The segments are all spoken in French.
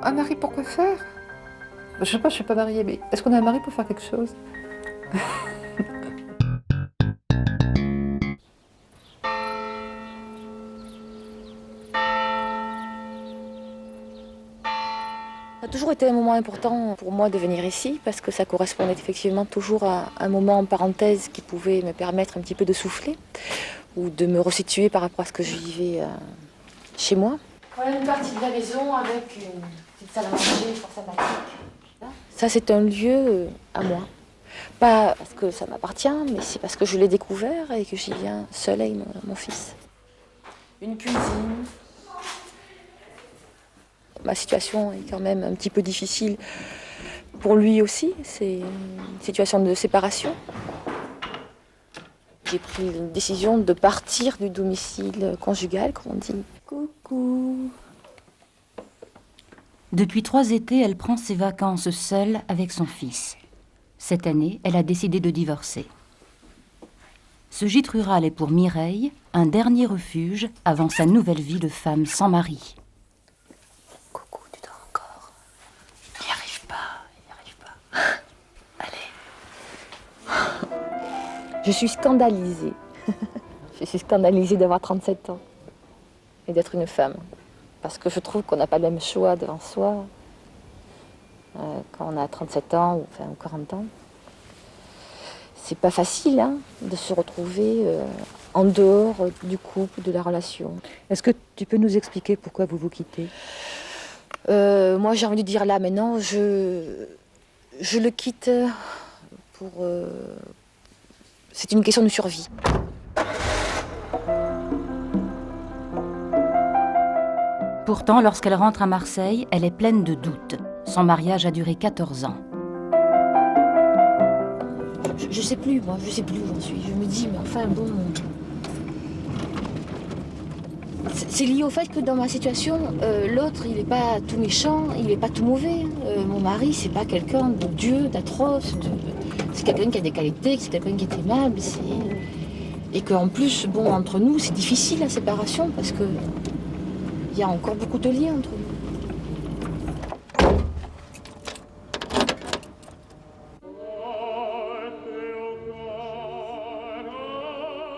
Un mari pour quoi faire? Je sais pas, je suis pas mariée, mais est-ce qu'on a un mari pour faire quelque chose? Ça a toujours été un moment important pour moi de venir ici parce que ça correspondait effectivement toujours à un moment en parenthèse qui pouvait me permettre un petit peu de souffler ou de me resituer par rapport à ce que je vivais chez moi. Voilà une partie de la maison avec une petite salle à manger fort sympathique. Ça c'est un lieu à moi. Pas parce que ça m'appartient, mais c'est parce que je l'ai découvert et que j'y viens seule avec mon fils. Une cuisine. Ma situation est quand même un petit peu difficile pour lui aussi. C'est une situation de séparation. J'ai pris une décision de partir du domicile conjugal, comme on dit. Coucou. Depuis 3 étés, elle prend ses vacances seule avec son fils. Cette année, elle a décidé de divorcer. Ce gîte rural est pour Mireille un dernier refuge avant sa nouvelle vie de femme sans mari. Coucou, tu dors encore? Il n'y arrive pas. Allez. Je suis scandalisée. Je suis scandalisée d'avoir 37 ans et d'être une femme. Parce que je trouve qu'on n'a pas le même choix devant soi quand on a 37 ans ou 40 ans. C'est pas facile de se retrouver en dehors du couple, de la relation. Est-ce que tu peux nous expliquer pourquoi vous vous quittez? Moi, j'ai envie de dire là, maintenant, je le quitte pour... c'est une question de survie. Pourtant, lorsqu'elle rentre à Marseille, elle est pleine de doutes. Son mariage a duré 14 ans. Je sais plus, moi, je sais plus où j'en suis. Je me dis, mais enfin, bon... C'est lié au fait que dans ma situation, l'autre, il n'est pas tout méchant, il n'est pas tout mauvais. Mon mari, c'est pas quelqu'un de Dieu, d'atroce. C'est quelqu'un qui a des qualités, c'est quelqu'un qui est aimable. Et qu'en plus, bon, entre nous, c'est difficile la séparation parce que il y a encore beaucoup de liens entre nous.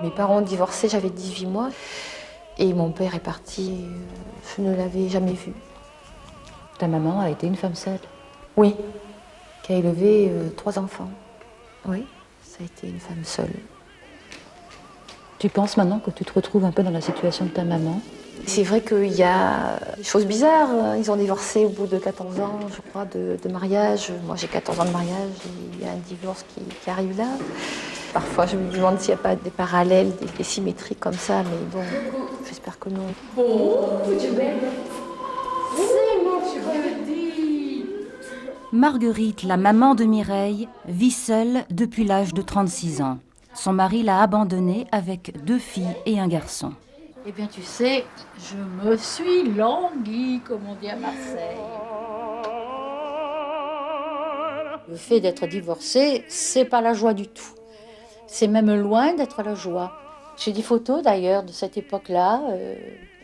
Mes parents ont divorcé, j'avais 18 mois. Et mon père est parti, je ne l'avais jamais vu. Ta maman a été une femme seule? Oui, qui a élevé 3 enfants. Oui, ça a été une femme seule. Tu penses maintenant que tu te retrouves un peu dans la situation de ta maman? C'est vrai qu'il y a des choses bizarres. Ils ont divorcé au bout de 14 ans, je crois, de mariage. Moi, j'ai 14 ans de mariage et il y a un divorce qui arrive là. Parfois, je me demande s'il n'y a pas des parallèles, des symétries comme ça, mais bon, j'espère que non. Marguerite, la maman de Mireille, vit seule depuis l'âge de 36 ans. Son mari l'a abandonnée avec 2 filles et un garçon. Eh bien, tu sais, je me suis languie, comme on dit à Marseille. Le fait d'être divorcée, c'est pas la joie du tout. C'est même loin d'être la joie. J'ai des photos d'ailleurs de cette époque-là,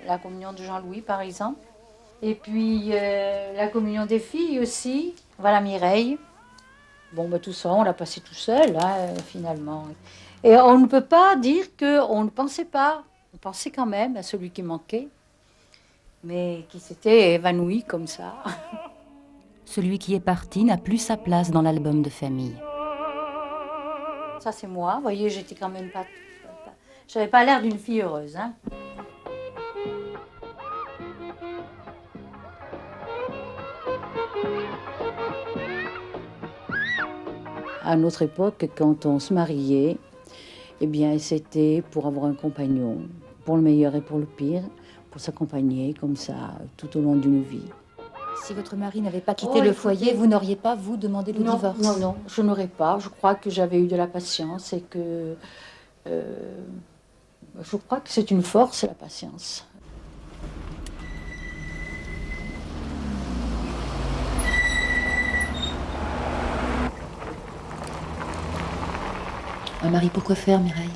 la communion de Jean-Louis par exemple, et puis la communion des filles aussi. Voilà Mireille. Bon, ben, tout ça, on l'a passé tout seul, finalement. Et on ne peut pas dire qu'on ne pensait pas. On pensait quand même à celui qui manquait, mais qui s'était évanoui comme ça. Celui qui est parti n'a plus sa place dans l'album de famille. Ça, c'est moi. Vous voyez, j'étais quand même pas... J'avais pas l'air d'une fille heureuse, hein. À notre époque, quand on se mariait, eh bien, c'était pour avoir un compagnon, pour le meilleur et pour le pire, pour s'accompagner comme ça tout au long d'une vie. Si votre mari n'avait pas quitté le foyer, vous n'auriez pas, vous, demandé le divorce? Non, je n'aurais pas. Je crois que j'avais eu de la patience et que... je crois que c'est une force, la patience. Un mari pour quoi faire, Mireille?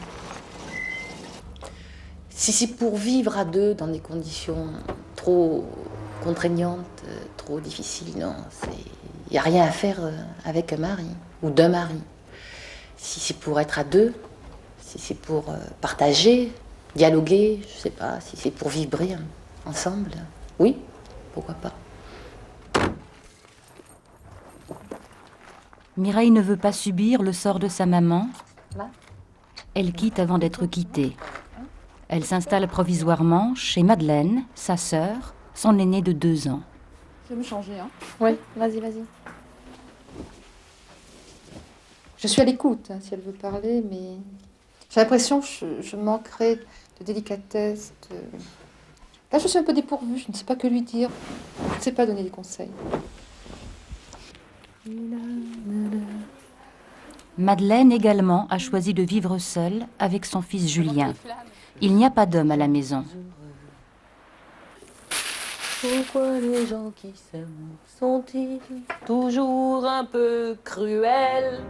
Si c'est pour vivre à deux dans des conditions trop contraignante, trop difficile, non. Il n'y a rien à faire avec un mari ou d'un mari. Si c'est pour être à deux, si c'est pour partager, dialoguer, je ne sais pas, si c'est pour vibrer ensemble, oui, pourquoi pas. Mireille ne veut pas subir le sort de sa maman. Elle quitte avant d'être quittée. Elle s'installe provisoirement chez Madeleine, sa sœur, son aînée de 2 ans. Je vais me changer, hein. Oui, vas-y. Je suis à l'écoute, hein, si elle veut parler, mais j'ai l'impression que je manquerai de délicatesse. Là, je suis un peu dépourvue, je ne sais pas que lui dire. Je ne sais pas donner des conseils. Madeleine également a choisi de vivre seule avec son fils Julien. Il n'y a pas d'homme à la maison. Pourquoi les gens qui s'aiment sont-ils toujours un peu cruels?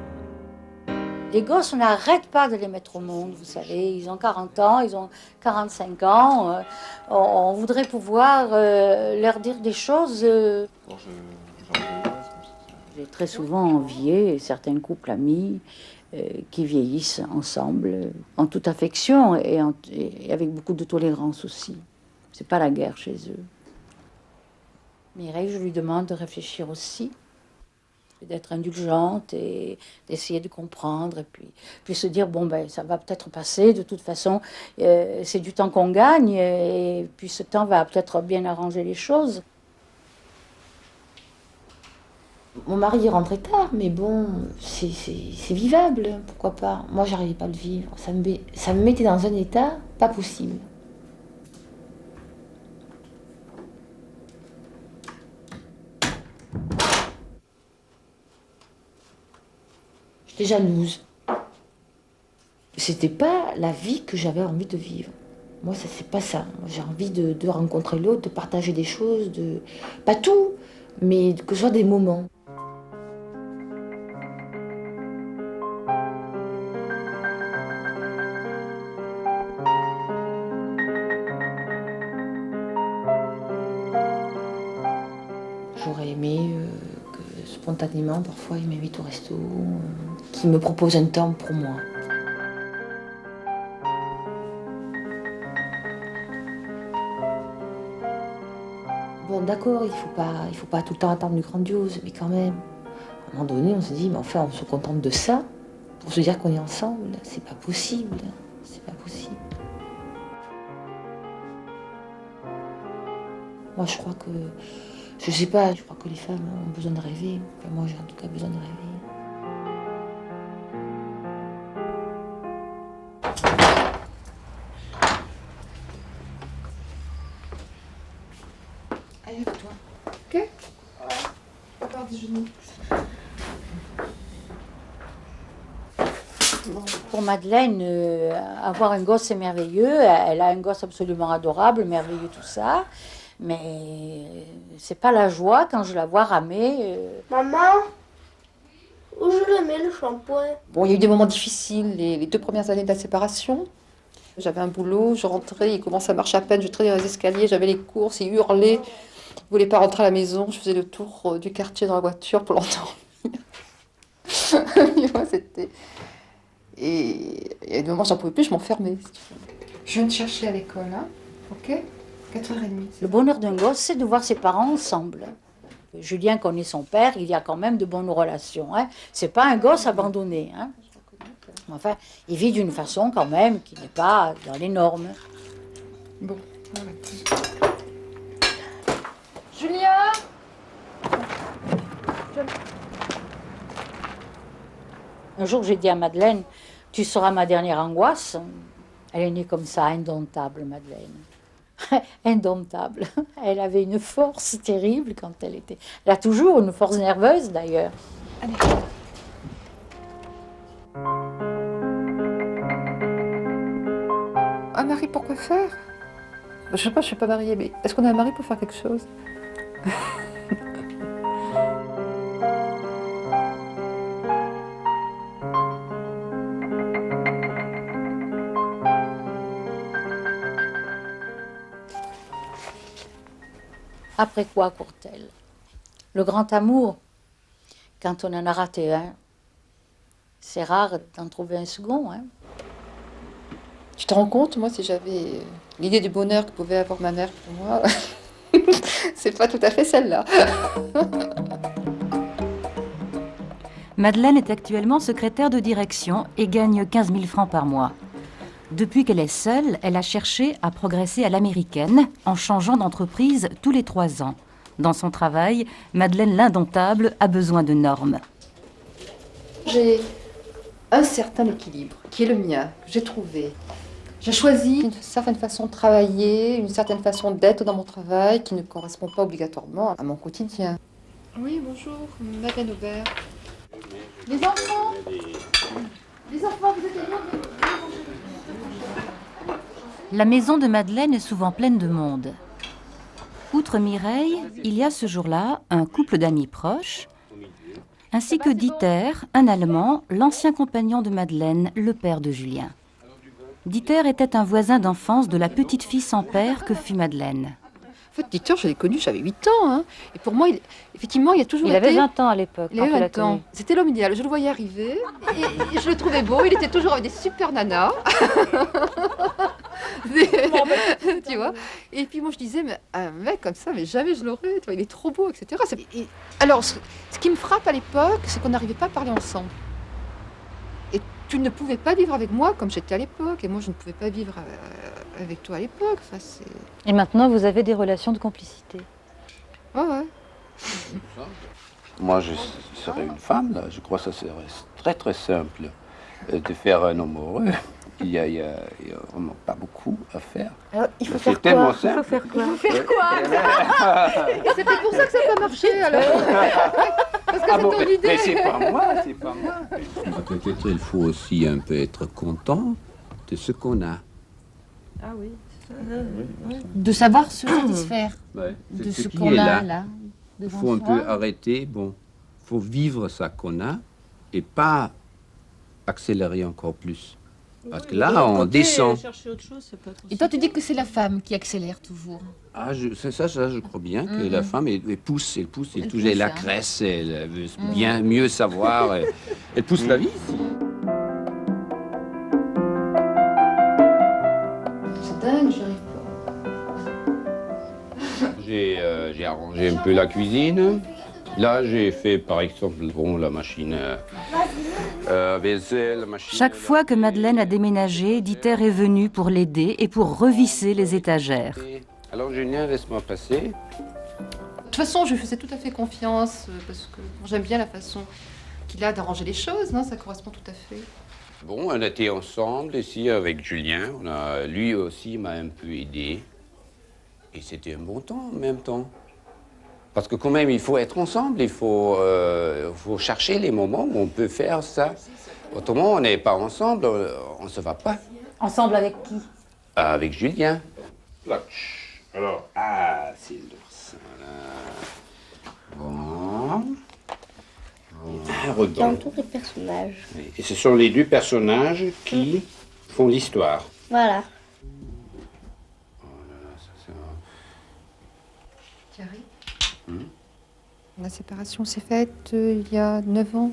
Les gosses, on n'arrête pas de les mettre au monde, vous savez. Ils ont 40 ans, ils ont 45 ans. On voudrait pouvoir leur dire des choses. J'ai très souvent envié certains couples amis qui vieillissent ensemble, en toute affection et avec beaucoup de tolérance aussi. C'est pas la guerre chez eux. Mireille, je lui demande de réfléchir aussi, d'être indulgente et d'essayer de comprendre, et puis se dire, bon, ben, ça va peut-être passer, de toute façon, c'est du temps qu'on gagne, et puis ce temps va peut-être bien arranger les choses. Mon mari est rentré tard, mais bon, c'est vivable, pourquoi pas. Moi, j'arrivais pas à le vivre. Ça me mettait dans un état pas possible. J'étais jalouse. C'était pas la vie que j'avais envie de vivre. Moi, ça, c'est pas ça. Moi, j'ai envie de rencontrer l'autre, de partager des choses, pas tout, mais que ce soit des moments. J'aurais aimé que spontanément, parfois, il m'invite au resto, qu'il me propose un temps pour moi. Bon, d'accord, il faut pas tout le temps attendre du grandiose, mais quand même, à un moment donné, on se dit, mais enfin, on se contente de ça pour se dire qu'on est ensemble. C'est pas possible, c'est pas possible. Moi, je crois que, je sais pas, je crois que les femmes ont besoin de rêver. Enfin, moi, j'ai en tout cas besoin de rêver. Allez, avec toi. Ok? Ouais. À part déjeuner. Pour Madeleine, avoir un gosse, c'est merveilleux. Elle a un gosse absolument adorable, merveilleux, tout ça. Mais c'est pas la joie quand je la vois ramer. Maman, où je le mets le shampoing? Bon, il y a eu des moments difficiles, les 2 premières années de la séparation. J'avais un boulot, je rentrais, il commençait à marcher à peine, je traînais dans les escaliers, j'avais les courses, il hurlait. Il ne voulait pas rentrer à la maison, je faisais le tour du quartier dans la voiture pour l'endormir. Et moi, c'était... Et il y a des moments, j'en pouvais plus, je m'enfermais. Je viens te chercher à l'école, hein? Ok? 4h30. Le bonheur d'un gosse, c'est de voir ses parents ensemble. Julien connaît son père, il y a quand même de bonnes relations. Hein. C'est pas un gosse abandonné. Hein. Enfin, il vit d'une façon quand même qui n'est pas dans les normes. Bon, arrête. Julien! Un jour, j'ai dit à Madeleine, tu seras ma dernière angoisse. Elle est née comme ça, indomptable, Madeleine. Indomptable. Elle avait une force terrible quand elle était... Elle a toujours une force nerveuse, d'ailleurs. Allez. Un mari pour quoi faire? Je sais pas, je suis pas mariée, mais est-ce qu'on a un mari pour faire quelque chose? Après quoi court-elle? Le grand amour, quand on en a raté un, c'est rare d'en trouver un second. Hein. Tu te rends compte, moi, si j'avais l'idée du bonheur que pouvait avoir ma mère pour moi, c'est pas tout à fait celle-là. Madeleine est actuellement secrétaire de direction et gagne 15 000 francs par mois. Depuis qu'elle est seule, elle a cherché à progresser à l'américaine en changeant d'entreprise tous les 3 ans. Dans son travail, Madeleine l'indomptable a besoin de normes. J'ai un certain équilibre qui est le mien, que j'ai trouvé. J'ai choisi une certaine façon de travailler, une certaine façon d'être dans mon travail qui ne correspond pas obligatoirement à mon quotidien. Oui, bonjour, Madeleine Aubert. Les enfants, vous êtes là. La maison de Madeleine est souvent pleine de monde. Outre Mireille, il y a ce jour-là un couple d'amis proches, ainsi que Dieter, un Allemand, l'ancien compagnon de Madeleine, le père de Julien. Dieter était un voisin d'enfance de la petite fille sans père que fut Madeleine. En fait, Dieter, je l'ai connu, j'avais 8 ans. Hein. Et pour moi, effectivement, il a toujours Il été... avait 20 ans à l'époque. Il avait 20 ans. C'était l'homme idéal. Je le voyais arriver et je le trouvais beau. Il était toujours avec des super nanas. Tu vois. Et puis moi, je disais, mais un mec comme ça, mais jamais je l'aurais. Il est trop beau, etc. Alors, ce qui me frappe à l'époque, c'est qu'on n'arrivait pas à parler ensemble. Et tu ne pouvais pas vivre avec moi comme j'étais à l'époque. Et moi, je ne pouvais pas vivre avec toi à l'époque. Enfin, Et maintenant, vous avez des relations de complicité. Ouais. Moi, je serais une femme, là. Je crois que ça serait très, très simple de faire un homme heureux. Il y a vraiment pas beaucoup à faire. Alors, il faut C'est faire tellement quoi? simple. C'est peut-être pour ça que ça n'a pas marché, alors. Parce que c'est ton idée. Mais c'est pas moi, c'est pas moi. Peut-être il faut aussi un peu être content de ce qu'on a. Ah oui. De savoir se satisfaire Ouais, de c'est ce qui qu'on est a là. là. Il devant faut un soi. peu arrêter, faut vivre ça qu'on a et pas accélérer encore plus. Parce que là, on descend. Chercher autre chose, c'est pas trop Et toi, tu dis que c'est la femme qui accélère toujours. Ah, c'est ça, je crois bien que la femme, elle pousse, elle pousse, la hein. cresse, elle veut bien mieux savoir. Elle pousse la vie. C'est dingue, j'y arrive pas. J'ai arrangé un peu la cuisine. Là, j'ai fait, par exemple, la machine vaisselle, la machine... Chaque fois que Madeleine a déménagé, Dieter est venu pour l'aider et pour revisser les étagères. Alors, Julien, laisse-moi passer. De toute façon, je lui faisais tout à fait confiance parce que j'aime bien la façon qu'il a d'arranger les choses, non? Ça correspond tout à fait. Bon, on était ensemble ici avec Julien. Lui aussi m'a un peu aidé. Et c'était un bon temps en même temps. Parce que quand même, il faut être ensemble, il faut chercher les moments où on peut faire ça. Autrement, on n'est pas ensemble, on ne se va pas. Ensemble avec qui? Avec Julien. Alors, c'est ça là. Bon. Il entoure les personnages. Et ce sont les deux personnages qui font l'histoire. Voilà. Thierry, la séparation s'est faite il y a 9 ans.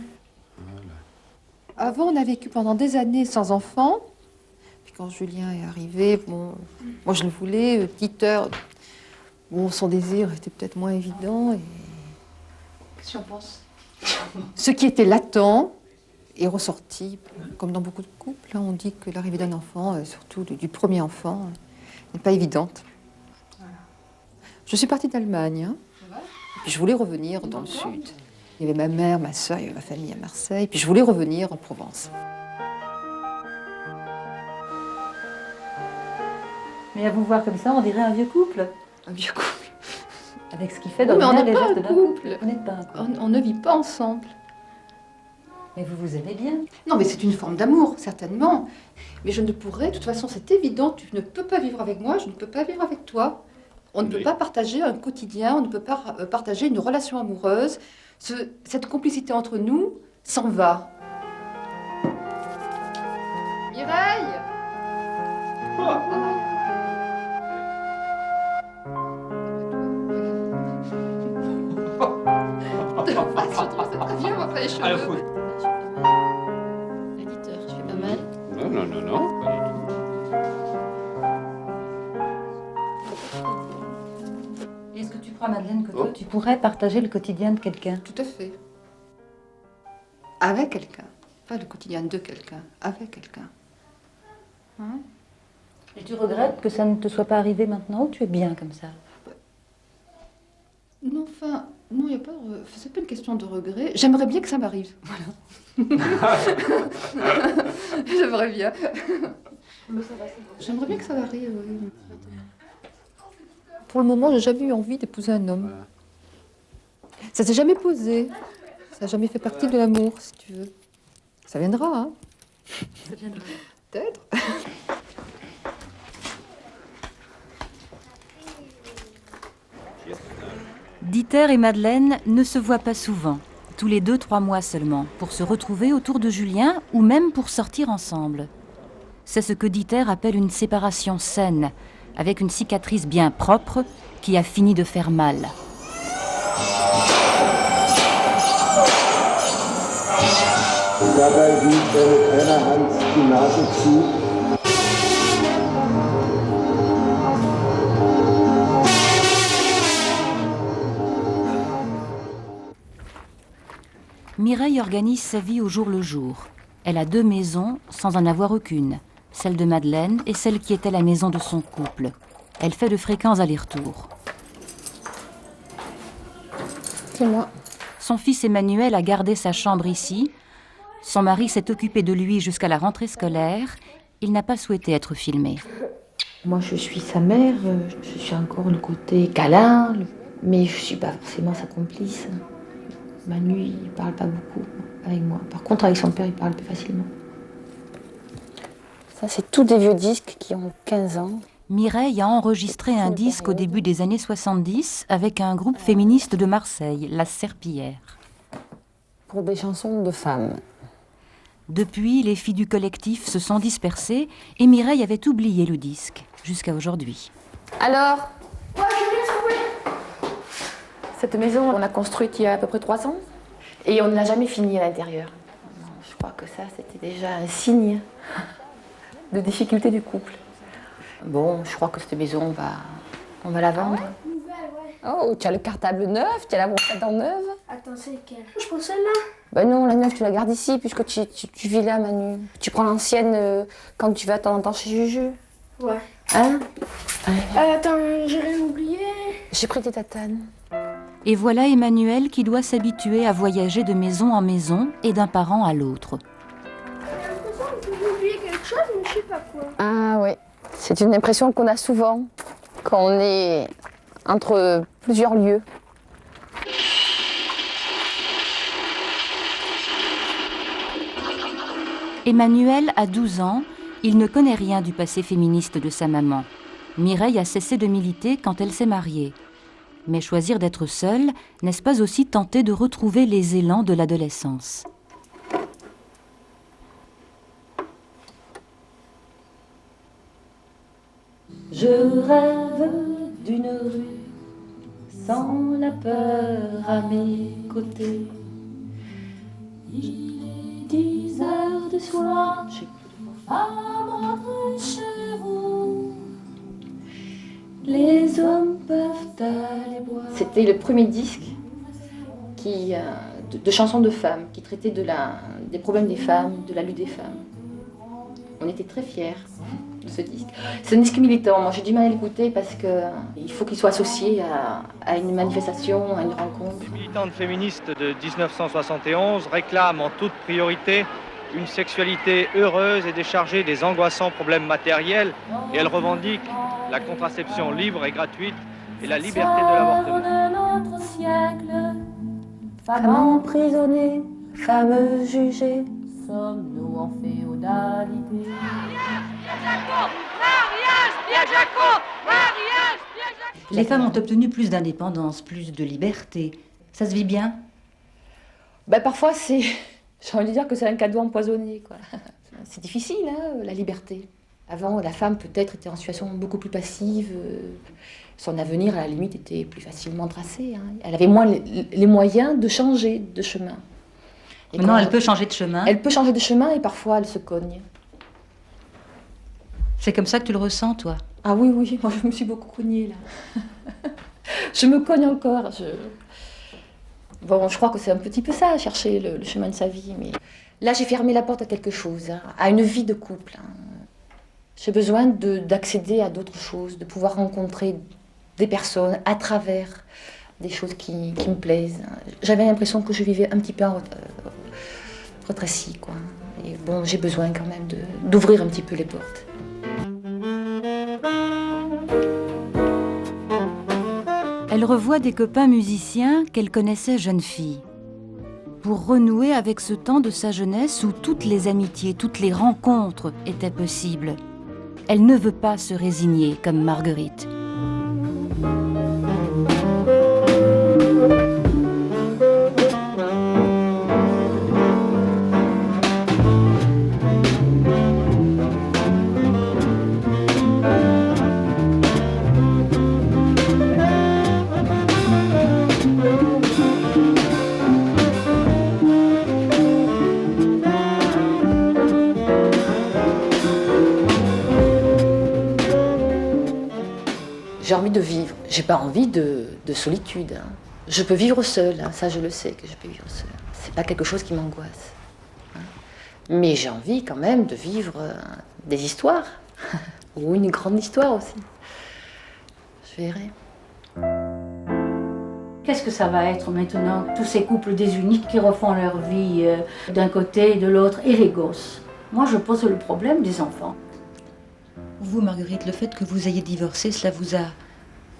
Avant, on a vécu pendant des années sans enfants. Puis quand Julien est arrivé, bon, moi je le voulais. Dieter, bon, son désir était peut-être moins évident. Qu'est-ce que tu en penses? Ce qui était latent est ressorti, comme dans beaucoup de couples. On dit que l'arrivée d'un enfant, surtout du premier enfant, n'est pas évidente. Je suis partie d'Allemagne, hein. Puis je voulais revenir dans le sud. Il y avait ma mère, ma soeur, il y avait ma famille à Marseille. Puis je voulais revenir en Provence. Mais à vous voir comme ça, on dirait un vieux couple. Un vieux couple. Avec ce qu'il fait Oui, mais on dans n'est les pas gestes un d'un couple. couple. Vous n'êtes pas un couple. On ne vit pas ensemble. Mais vous vous aimez bien. Non, mais c'est une forme d'amour, certainement. Mais je ne pourrais, de toute façon, c'est évident, tu ne peux pas vivre avec moi, je ne peux pas vivre avec toi. On ne peut pas partager un quotidien, on ne peut pas partager une relation amoureuse. Cette complicité entre nous s'en va. Mireille! trouve ça très bien, on va faire les cheveux. Ah, faut- L'éditeur, je fais pas mal. Non, non, non, non, pas du tout. Est-ce que tu crois, Madeleine, que toi, tu pourrais partager le quotidien de quelqu'un? Tout à fait. Avec quelqu'un. Pas le quotidien de quelqu'un, avec quelqu'un. Hein? Et tu regrettes que ça ne te soit pas arrivé maintenant ou tu es bien comme ça? Non, enfin, non, il y a pas. C'est pas une question de regret. J'aimerais bien que ça m'arrive. Voilà. J'aimerais bien. J'aimerais bien que ça m'arrive. Oui. Pour le moment, j'ai jamais eu envie d'épouser un homme. Voilà. Ça s'est jamais posé. Ça n'a jamais fait partie de l'amour, si tu veux. Ça viendra, hein? Ça viendra. Peut-être. Dieter et Madeleine ne se voient pas souvent, tous les 2-3 mois seulement, pour se retrouver autour de Julien ou même pour sortir ensemble. C'est ce que Dieter appelle une séparation saine, avec une cicatrice bien propre qui a fini de faire mal. Dabei hielt er mit einer Hand die Nase zu. Mireille organise sa vie au jour le jour. Elle a 2 maisons sans en avoir aucune, celle de Madeleine et celle qui était la maison de son couple. Elle fait de fréquents allers-retours. C'est moi. Son fils Emmanuel a gardé sa chambre ici. Son mari s'est occupé de lui jusqu'à la rentrée scolaire. Il n'a pas souhaité être filmé. Moi, je suis sa mère, je suis encore le côté câlin, mais je ne suis pas forcément sa complice. Manu, il ne parle pas beaucoup avec moi. Par contre, avec son père, il parle plus facilement. Ça, c'est tous des vieux disques qui ont 15 ans. Mireille a enregistré un disque au début des années 70 avec un groupe féministe de Marseille, La Serpillière. Pour des chansons de femmes. Depuis, les filles du collectif se sont dispersées et Mireille avait oublié le disque, jusqu'à aujourd'hui. Alors, cette maison, on l'a construite il y a à peu près 3 ans et on ne l'a jamais finie à l'intérieur. Je crois que ça, c'était déjà un signe de difficulté du couple. Bon, je crois que cette maison, on va la vendre. Oh, tu as le cartable neuf, tu as la brochette en neuve. Attends, c'est quelle? Je prends celle-là. Ben non, la neuve, tu la gardes ici puisque tu vis là, Manu. Tu prends l'ancienne quand tu vas de temps en temps chez Juju. Ouais. Hein? Attends, j'ai rien oublié. J'ai pris tes tatanes. Et voilà Emmanuel qui doit s'habituer à voyager de maison en maison et d'un parent à l'autre. J'ai l'impression que j'ai oublié quelque chose, mais je sais pas quoi. Ah oui, c'est une impression qu'on a souvent quand on est entre plusieurs lieux. Emmanuel a 12 ans, il ne connaît rien du passé féministe de sa maman. Mireille a cessé de militer quand elle s'est mariée. Mais choisir d'être seule, n'est-ce pas aussi tenter de retrouver les élans de l'adolescence? Je rêve d'une rue sans la peur à mes côtés. Il est 10 heures du soir, femme rentrez chez vous. Les hommes peuvent aller boire. C'était le premier disque de chansons de femmes qui traitait des problèmes des femmes, de la lutte des femmes. On était très fiers de ce disque. C'est un disque militant, moi j'ai du mal à l'écouter parce qu'il faut qu'il soit associé à une manifestation, à une rencontre. Les militantes féministes de 1971 réclament en toute priorité une sexualité heureuse et déchargée des angoissants problèmes matériels et elles revendiquent la contraception libre et gratuite et la liberté de l'avortement. De notre siècle, femme emprisonnée, femme jugée, sommes-nous en féodalité? Les femmes ont obtenu plus d'indépendance, plus de liberté. Ça se vit bien? Parfois j'ai envie de dire que c'est un cadeau empoisonné, quoi. C'est difficile, hein, la liberté. Avant, la femme peut-être était en situation beaucoup plus passive. Son avenir, à la limite, était plus facilement tracé. Elle avait moins les moyens de changer de chemin. Et maintenant, elle peut changer de chemin. Elle peut changer de chemin et parfois elle se cogne. C'est comme ça que tu le ressens, toi? Ah oui, oui, moi je me suis beaucoup cognée là. Je me cogne encore. Bon, je crois que c'est un petit peu ça, chercher le chemin de sa vie. Mais là, j'ai fermé la porte à quelque chose, à une vie de couple. J'ai besoin d'accéder à d'autres choses, de pouvoir rencontrer des personnes à travers des choses qui me plaisent. J'avais l'impression que je vivais un petit peu en rétréci, quoi. Et bon, j'ai besoin quand même d'ouvrir un petit peu les portes. Elle revoit des copains musiciens qu'elle connaissait jeune fille. Pour renouer avec ce temps de sa jeunesse où toutes les amitiés, toutes les rencontres étaient possibles. Elle ne veut pas se résigner comme Marguerite. J'ai envie de vivre. J'ai pas envie de solitude. Je peux vivre seule, ça je le sais que je peux vivre seule. C'est pas quelque chose qui m'angoisse. Mais j'ai envie quand même de vivre des histoires. Ou une grande histoire aussi. Je verrai. Qu'est-ce que ça va être maintenant, tous ces couples désunis qui refont leur vie d'un côté et de l'autre, et les gosses? Moi, je pose le problème des enfants. Vous, Marguerite, le fait que vous ayez divorcé, cela vous a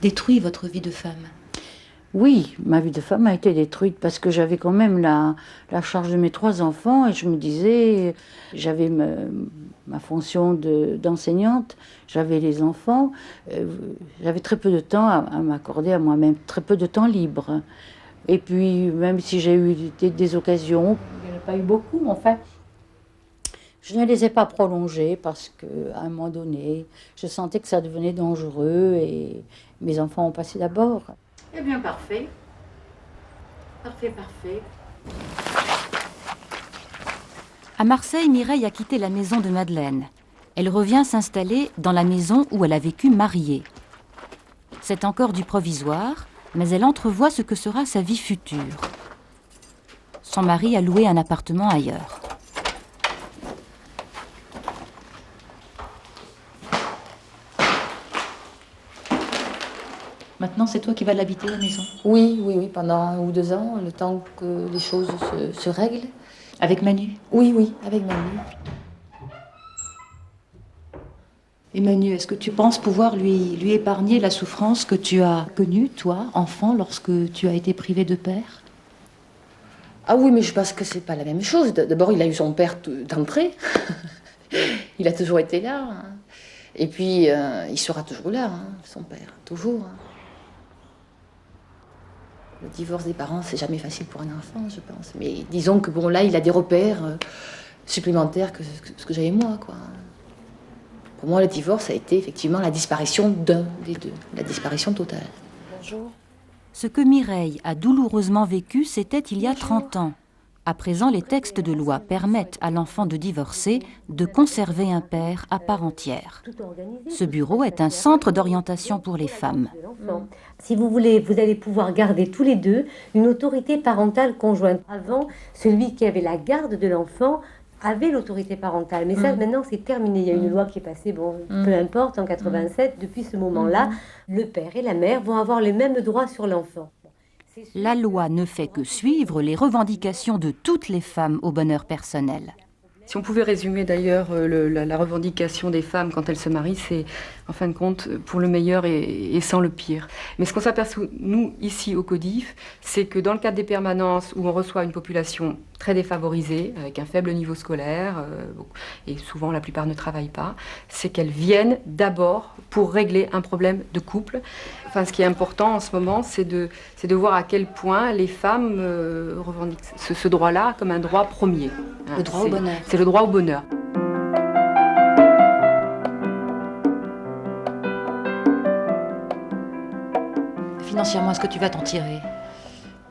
détruit votre vie de femme? Oui, ma vie de femme a été détruite parce que j'avais quand même la charge de mes 3 enfants et je me disais, j'avais ma fonction d'enseignante, j'avais les enfants, j'avais très peu de temps à m'accorder à moi-même, très peu de temps libre. Et puis, même si j'ai eu des occasions, il n'y en a pas eu beaucoup, en fait. Je ne les ai pas prolongées parce qu'à un moment donné, je sentais que ça devenait dangereux et mes enfants ont passé d'abord. Eh bien, parfait. Parfait, parfait. À Marseille, Mireille a quitté la maison de Madeleine. Elle revient s'installer dans la maison où elle a vécu mariée. C'est encore du provisoire, mais elle entrevoit ce que sera sa vie future. Son mari a loué un appartement ailleurs. Maintenant, c'est toi qui vas l'habiter, la maison? Oui, pendant 1 ou 2 ans, le temps que les choses se règlent. Avec Manu? Oui, avec Manu. Et Manu, est-ce que tu penses pouvoir lui épargner la souffrance que tu as connue, toi, enfant, lorsque tu as été privée de père? Ah oui, mais je pense que c'est pas la même chose. D'abord, il a eu son père d'entrée. Il a toujours été là. Et puis, il sera toujours là, son père, toujours. Le divorce des parents, c'est jamais facile pour un enfant, je pense. Mais disons que bon, là, il a des repères supplémentaires que ce que j'avais moi, quoi. Pour moi, le divorce a été effectivement la disparition d'un des deux, la disparition totale. Bonjour. Ce que Mireille a douloureusement vécu, c'était il y a 30 ans. À présent, les textes de loi permettent à l'enfant de divorcer de conserver un père à part entière. Ce bureau est un centre d'orientation pour les femmes. Si vous voulez, vous allez pouvoir garder tous les deux une autorité parentale conjointe. Avant, celui qui avait la garde de l'enfant avait l'autorité parentale. Mais ça, maintenant, c'est terminé. Il y a une loi qui est passée, bon, peu importe, en 87. Depuis ce moment-là, le père et la mère vont avoir les mêmes droits sur l'enfant. La loi ne fait que suivre les revendications de toutes les femmes au bonheur personnel. Si on pouvait résumer d'ailleurs la revendication des femmes quand elles se marient, c'est en fin de compte pour le meilleur et sans le pire. Mais ce qu'on s'aperçoit, nous, ici au CODIF, c'est que dans le cadre des permanences où on reçoit une population très défavorisée, avec un faible niveau scolaire, et souvent la plupart ne travaillent pas, c'est qu'elles viennent d'abord pour régler un problème de couple. Enfin, ce qui est important en ce moment, c'est de voir à quel point les femmes revendiquent ce droit-là comme un droit premier. Le droit au bonheur. C'est le droit au bonheur. financièrement, est-ce que tu vas t'en tirer?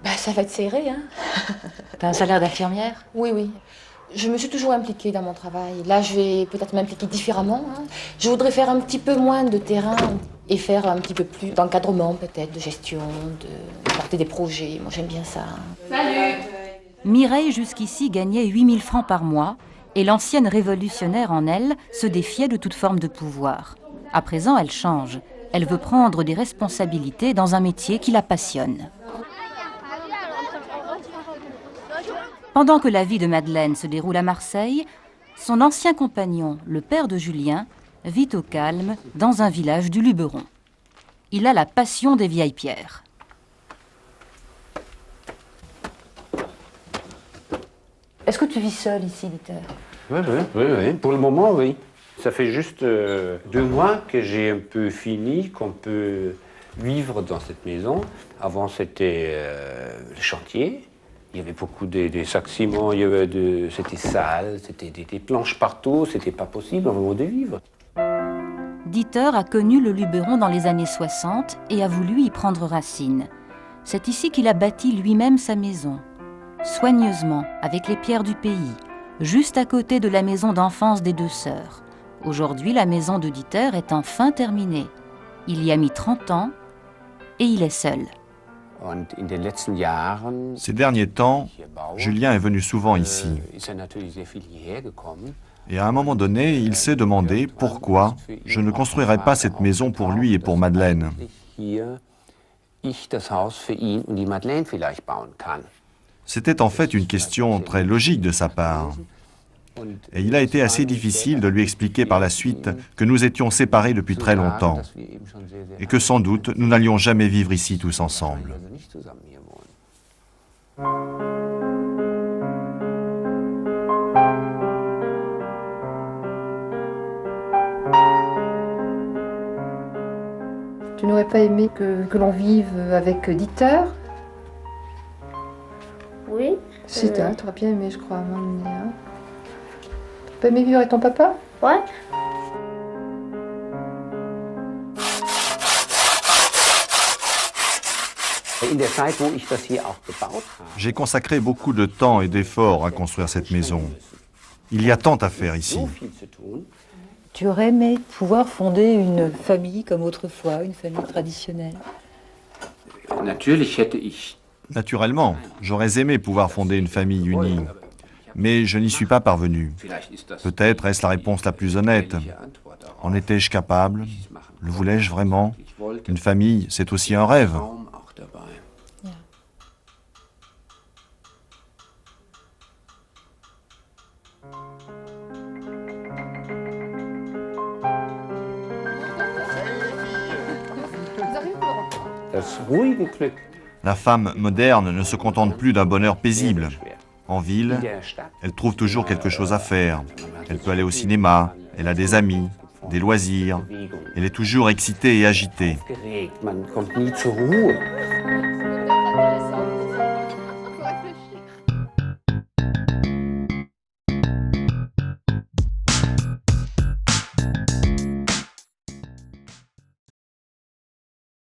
Ça va être serré, hein. T'as un salaire d'infirmière? Oui, oui. Je me suis toujours impliquée dans mon travail. Là, je vais peut-être m'impliquer différemment, hein. Je voudrais faire un petit peu moins de terrain et faire un petit peu plus d'encadrement, peut-être, de gestion, de porter des projets. Moi, j'aime bien ça. Salut! Mireille, jusqu'ici, gagnait 8 000 francs par mois et l'ancienne révolutionnaire en elle se défiait de toute forme de pouvoir. À présent, elle change. Elle veut prendre des responsabilités dans un métier qui la passionne. Pendant que la vie de Madeleine se déroule à Marseille, son ancien compagnon, le père de Julien, vit au calme dans un village du Luberon. Il a la passion des vieilles pierres. Est-ce que tu vis seul ici, Dieter? Oui. Pour le moment, oui. Ça fait juste 2 mois que j'ai un peu fini, qu'on peut vivre dans cette maison. Avant, c'était le chantier. Il y avait beaucoup des sacs ciment, c'était sale, c'était des planches partout, c'était pas possible à un moment de vivre. Dieter a connu le Luberon dans les années 60 et a voulu y prendre racine. C'est ici qu'il a bâti lui-même sa maison, soigneusement, avec les pierres du pays, juste à côté de la maison d'enfance des 2 sœurs. Aujourd'hui, la maison de Dieter est enfin terminée. Il y a mis 30 ans et il est seul. Ces derniers temps, Julien est venu souvent ici. Et à un moment donné, il s'est demandé pourquoi je ne construirais pas cette maison pour lui et pour Madeleine. C'était en fait une question très logique de sa part. Et il a été assez difficile de lui expliquer par la suite que nous étions séparés depuis très longtemps et que sans doute nous n'allions jamais vivre ici tous ensemble. Tu n'aurais pas aimé que l'on vive avec Dieter? Oui. Si, tu aurais bien aimé, je crois, à un moment donné. Hein. T'as pas aimé vivre avec ton papa? Ouais. J'ai consacré beaucoup de temps et d'efforts à construire cette maison. Il y a tant à faire ici. Tu aurais aimé pouvoir fonder une famille comme autrefois, une famille traditionnelle? Naturellement, j'aurais aimé pouvoir fonder une famille unie, mais je n'y suis pas parvenu. Peut-être est-ce la réponse la plus honnête. En étais-je capable? Le voulais-je vraiment? Une famille, c'est aussi un rêve. La femme moderne ne se contente plus d'un bonheur paisible. En ville, elle trouve toujours quelque chose à faire. Elle peut aller au cinéma, elle a des amis, des loisirs. Elle est toujours excitée et agitée.